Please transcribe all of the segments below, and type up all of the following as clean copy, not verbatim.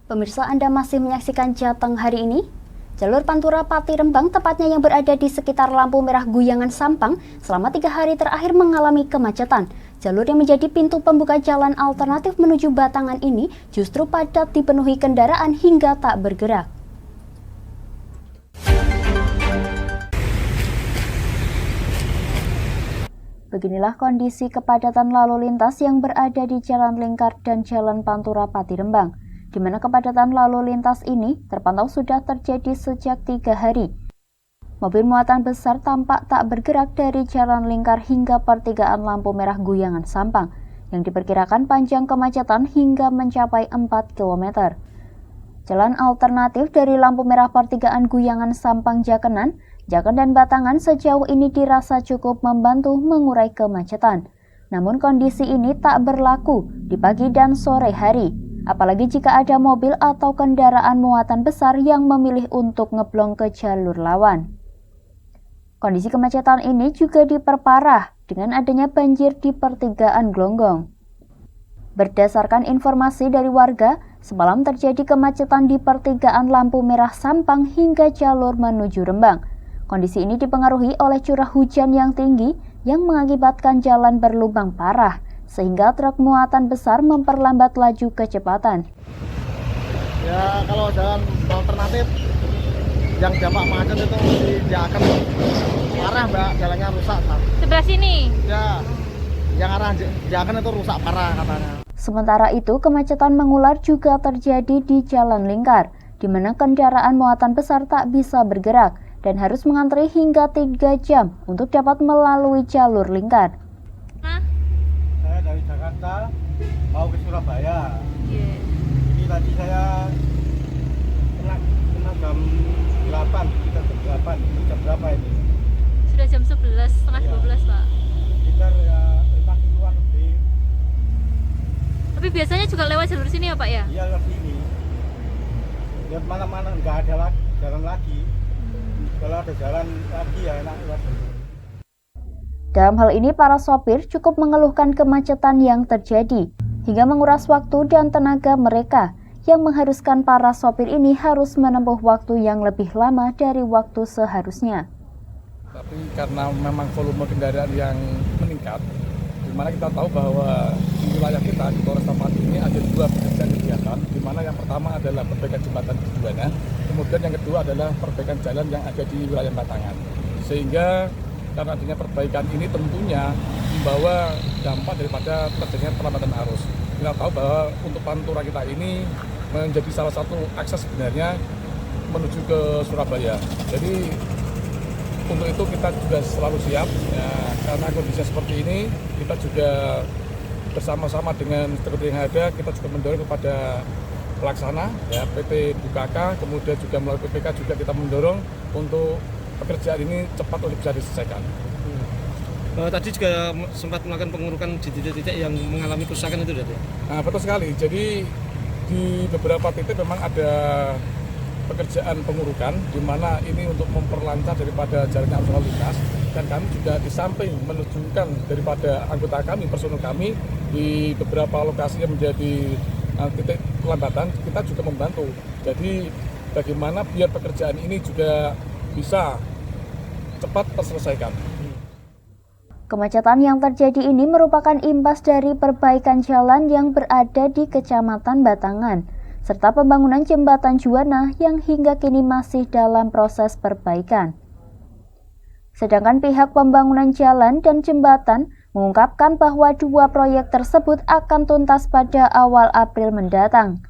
Pemirsa, Anda masih menyaksikan Jateng hari ini? Jalur Pantura Pati Rembang, tepatnya yang berada di sekitar lampu merah Guyangan Sampang, selama 3 hari terakhir mengalami kemacetan. Jalur yang menjadi pintu pembuka jalan alternatif menuju Batangan ini justru padat dipenuhi kendaraan hingga tak bergerak. Beginilah kondisi kepadatan lalu lintas yang berada di Jalan Lingkar dan Jalan Pantura Pati Rembang, di mana kepadatan lalu lintas ini terpantau sudah terjadi sejak 3 hari. Mobil muatan besar tampak tak bergerak dari Jalan Lingkar hingga pertigaan lampu merah Guyangan Sampang, yang diperkirakan panjang kemacetan hingga mencapai 4 km. Jalan alternatif dari lampu merah pertigaan Guyangan Sampang Jakenan dan Batangan sejauh ini dirasa cukup membantu mengurai kemacetan. Namun kondisi ini tak berlaku di pagi dan sore hari, apalagi jika ada mobil atau kendaraan muatan besar yang memilih untuk ngeblong ke jalur lawan. Kondisi kemacetan ini juga diperparah dengan adanya banjir di pertigaan Glonggong. Berdasarkan informasi dari warga, semalam terjadi kemacetan di pertigaan lampu merah Sampang hingga jalur menuju Rembang. Kondisi ini dipengaruhi oleh curah hujan yang tinggi yang mengakibatkan jalan berlubang parah, sehingga truk muatan besar memperlambat laju kecepatan. Ya, kalau jalan alternatif yang dampak macet itu akan parah, Mbak, jalannya rusak, Mbak. Sebelah sini? Ya, yang arah Jakan itu rusak parah katanya. Sementara itu, kemacetan mengular juga terjadi di Jalan Lingkar, di mana kendaraan muatan besar tak bisa bergerak dan harus mengantri hingga 3 jam untuk dapat melalui jalur lingkar. Saya dari Jakarta mau ke Surabaya. Ini tadi saya kena jam 8, kita jam 8, jam berapa ini? Sudah jam 11, setengah 12, Pak. Sekitar ya 5 kiloan lebih. Tapi biasanya juga lewat jalur sini ya, Pak ya? Iya, lewat sini. Lihat mana-mana nggak ada jalan lagi. Kalau ada jalan lagi ya enak lewat sini. Dalam hal ini, para sopir cukup mengeluhkan kemacetan yang terjadi, hingga menguras waktu dan tenaga mereka, yang mengharuskan para sopir ini harus menempuh waktu yang lebih lama dari waktu seharusnya. Tapi karena memang volume kendaraan yang meningkat, di mana kita tahu bahwa di wilayah kita, di Polresta Pati ini ada 2 pekerjaan kegiatan, di mana yang pertama adalah perbaikan jembatan Keduana, kemudian yang kedua adalah perbaikan jalan yang ada di wilayah Batangan. Sehingga karena adanya perbaikan ini tentunya membawa dampak daripada terjadinya perlambatan arus. Kita tahu bahwa untuk Pantura kita ini menjadi salah satu akses sebenarnya menuju ke Surabaya. Jadi untuk itu kita juga selalu siap ya, karena kondisi seperti ini kita juga bersama-sama dengan stakeholder yang ada, kita juga mendorong kepada pelaksana ya, PT Bukaka, kemudian juga melalui PPK juga kita mendorong untuk pekerjaan ini cepat untuk bisa diselesaikan. Tadi juga sempat melakukan pengurukan di titik-titik yang mengalami kerusakan itu, Dad? Nah, betul sekali. Jadi di beberapa titik memang ada pekerjaan pengurukan, di mana ini untuk memperlancar daripada jalannya arus lalu lintas, dan kami juga di samping menunjukkan daripada anggota kami, personel kami di beberapa lokasi yang menjadi titik pelambatan, kita juga membantu. Jadi bagaimana biar pekerjaan ini juga bisa cepat terselesaikan. Kemacetan yang terjadi ini merupakan imbas dari perbaikan jalan yang berada di Kecamatan Batangan, serta pembangunan jembatan Juwana yang hingga kini masih dalam proses perbaikan. Sedangkan pihak pembangunan jalan dan jembatan mengungkapkan bahwa 2 proyek tersebut akan tuntas pada awal April mendatang.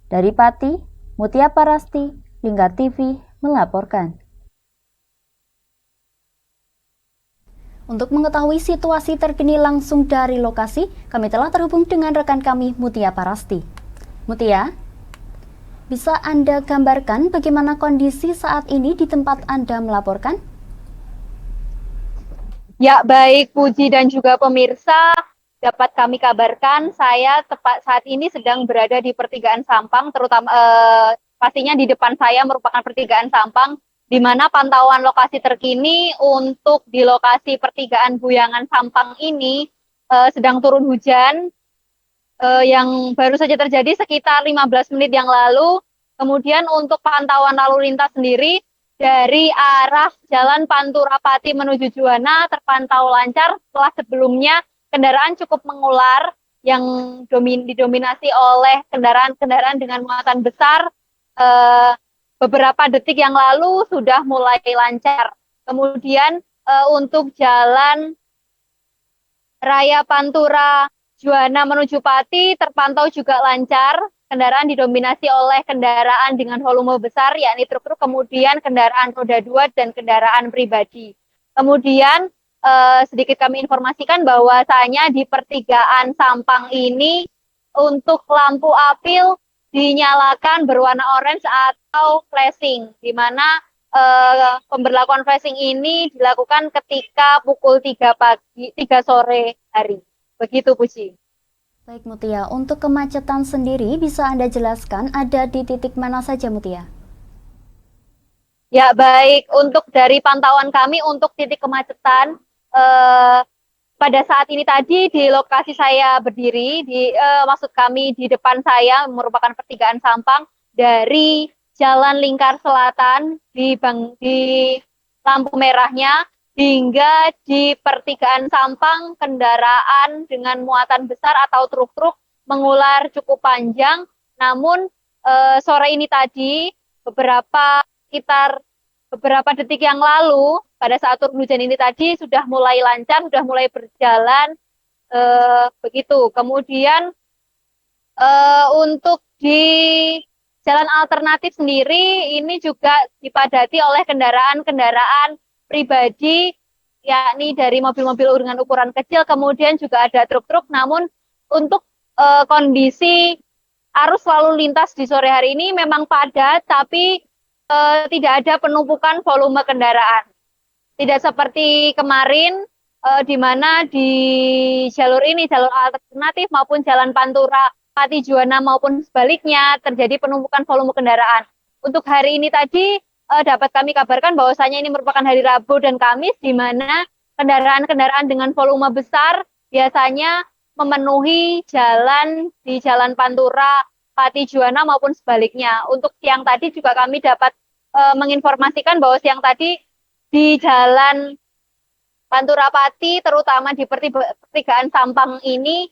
Dari Pati, Mutia Parasti, Lingkar TV melaporkan. Untuk mengetahui situasi terkini langsung dari lokasi, kami telah terhubung dengan rekan kami Mutia Parasti. Mutia, bisa Anda gambarkan bagaimana kondisi saat ini di tempat Anda melaporkan? Ya, baik Puji dan juga pemirsa, dapat kami kabarkan saya tepat saat ini sedang berada di pertigaan Sampang, terutama pastinya di depan saya merupakan pertigaan Sampang, di mana pantauan lokasi terkini untuk di lokasi pertigaan Guyangan Sampang ini sedang turun hujan yang baru saja terjadi sekitar 15 menit yang lalu. Kemudian untuk pantauan lalu lintas sendiri dari arah Jalan Pantura Pati menuju Juwana terpantau lancar setelah sebelumnya kendaraan cukup mengular yang didominasi oleh kendaraan-kendaraan dengan muatan besar. Eh, Beberapa detik yang lalu sudah mulai lancar. Kemudian untuk Jalan Raya Pantura Juwana menuju Pati terpantau juga lancar. Kendaraan didominasi oleh kendaraan dengan volume besar, yakni truk-truk, kemudian kendaraan roda 2 dan kendaraan pribadi. Kemudian sedikit kami informasikan bahwasanya di pertigaan Sampang ini untuk lampu apil dinyalakan berwarna orange atau flashing, di mana pemberlakuan flashing ini dilakukan ketika pukul 3 sore hari. Begitu, Puji. Baik Mutia, untuk kemacetan sendiri bisa Anda jelaskan ada di titik mana saja Mutia? Ya, baik. Untuk dari pantauan kami untuk titik kemacetan, pada saat ini tadi di lokasi saya berdiri, maksud kami di depan saya merupakan pertigaan Sampang dari Jalan Lingkar Selatan di lampu merahnya hingga di pertigaan Sampang kendaraan dengan muatan besar atau truk-truk mengular cukup panjang. Namun sore ini tadi sekitar beberapa detik yang lalu pada saat turun hujan ini tadi sudah mulai lancar, sudah mulai berjalan begitu. Kemudian untuk di jalan alternatif sendiri ini juga dipadati oleh kendaraan-kendaraan pribadi, yakni dari mobil-mobil dengan ukuran kecil, kemudian juga ada truk-truk. Namun untuk kondisi arus lalu lintas di sore hari ini memang padat, tapi tidak ada penumpukan volume kendaraan. Tidak seperti kemarin, di mana di jalur ini, jalur alternatif maupun jalan Pantura Pati Juwana maupun sebaliknya terjadi penumpukan volume kendaraan. Untuk hari ini tadi dapat kami kabarkan bahwasanya ini merupakan hari Rabu dan Kamis, di mana kendaraan-kendaraan dengan volume besar biasanya memenuhi jalan di Jalan Pantura Pati Juwana maupun sebaliknya. Untuk siang tadi juga kami dapat menginformasikan bahwa siang tadi di Jalan Pantura Pati, terutama di pertigaan Sampang ini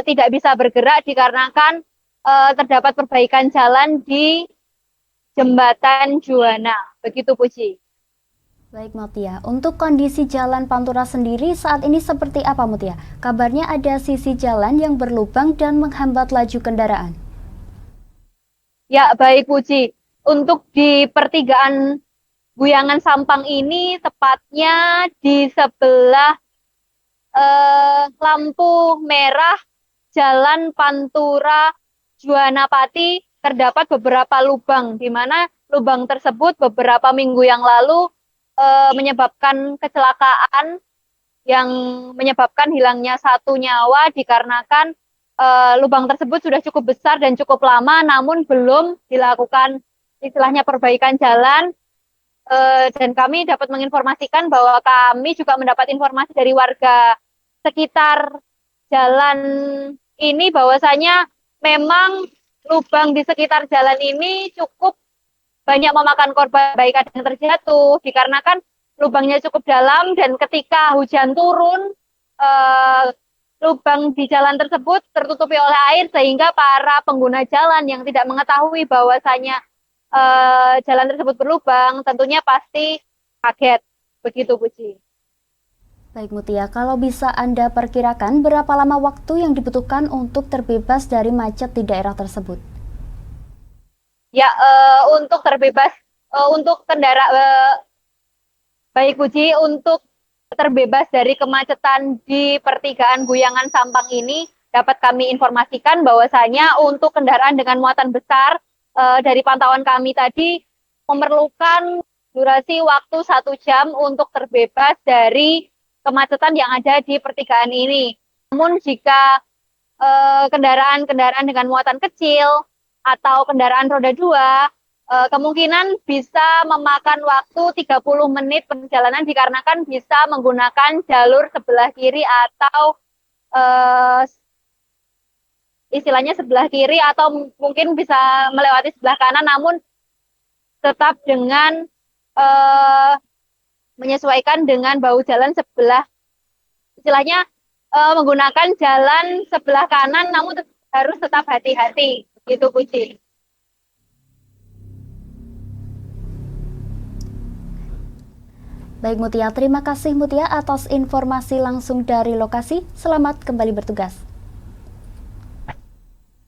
tidak bisa bergerak dikarenakan terdapat perbaikan jalan di Jembatan Juwana. Begitu, Puji. Baik Mutia, untuk kondisi Jalan Pantura sendiri saat ini seperti apa Mutia? Kabarnya ada sisi jalan yang berlubang dan menghambat laju kendaraan. Ya, baik Puji. Untuk di pertigaan Guyangan Sampang ini tepatnya di sebelah lampu merah Jalan Pantura Juwana Pati terdapat beberapa lubang, di mana lubang tersebut beberapa minggu yang lalu menyebabkan kecelakaan yang menyebabkan hilangnya 1 nyawa dikarenakan lubang tersebut sudah cukup besar dan cukup lama, namun belum dilakukan istilahnya perbaikan jalan. Dan kami dapat menginformasikan bahwa kami juga mendapat informasi dari warga sekitar jalan ini bahwasanya memang lubang di sekitar jalan ini cukup banyak memakan korban, baik ada yang terjatuh dikarenakan lubangnya cukup dalam, dan ketika hujan turun lubang di jalan tersebut tertutupi oleh air sehingga para pengguna jalan yang tidak mengetahui bahwasanya jalan tersebut berlubang tentunya pasti kaget. Begitu, Puji. Baik Mutia, kalau bisa Anda perkirakan berapa lama waktu yang dibutuhkan untuk terbebas dari macet di daerah tersebut? Ya, untuk terbebas, untuk baik Puji, untuk terbebas dari kemacetan di pertigaan Guyangan Sampang ini dapat kami informasikan bahwasanya untuk kendaraan dengan muatan besar dari pantauan kami tadi memerlukan durasi waktu 1 jam untuk terbebas dari kemacetan yang ada di pertigaan ini. Namun jika kendaraan-kendaraan dengan muatan kecil atau kendaraan roda 2 kemungkinan bisa memakan waktu 30 menit perjalanan dikarenakan bisa menggunakan jalur sebelah kiri atau istilahnya sebelah kiri atau mungkin bisa melewati sebelah kanan, namun tetap dengan menyesuaikan dengan bahu jalan sebelah, istilahnya menggunakan jalan sebelah kanan, namun harus tetap hati-hati, gitu Puji. Baik Mutia, terima kasih Mutia atas informasi langsung dari lokasi. Selamat kembali bertugas.